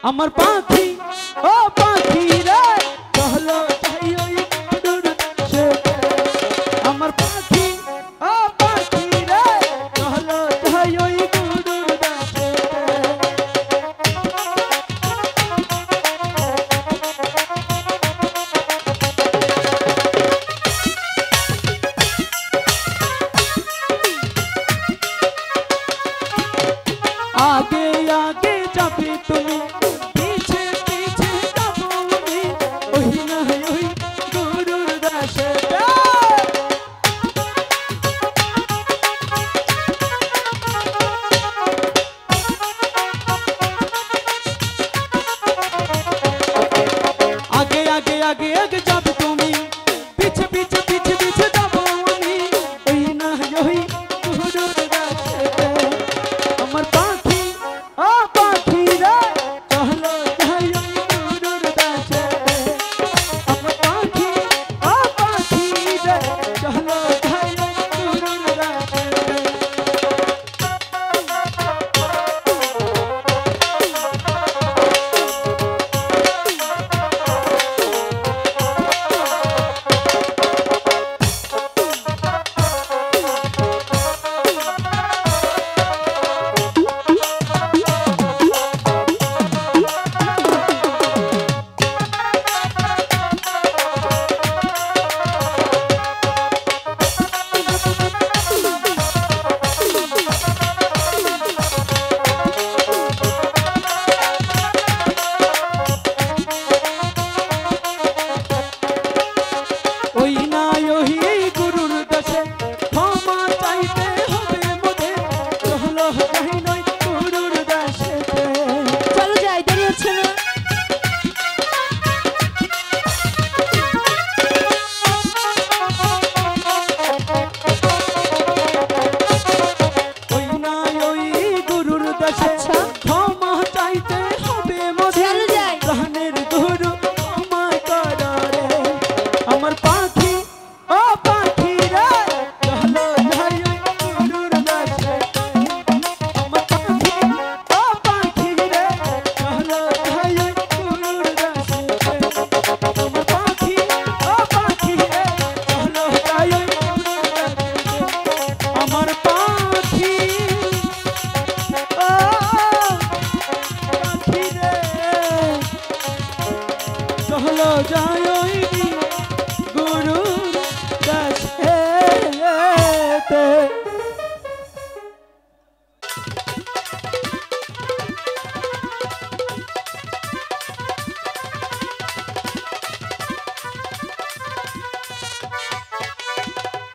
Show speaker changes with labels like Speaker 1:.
Speaker 1: আমার পাখি ও পাখি রে চলো যাই ওই দূর দেশে আমার পাখি ও পাখি রে চলো যাই ওই দূর দেশে आगे आगे जाबे तुमी पीछे पीछे जाबो आमी ओही ना ओही गुरुर देशे आगे आगे आगे आगे जाबे तुमी पीछे पीछे पीछे पीछे जाबो आमी ओही ना ओही गुरुर देशे আমার পাখি ও পাখি রে চলো যাই দূর দেশে আমার পাখি ও পাখি রে চলো যাই দূর দেশে চলো যাই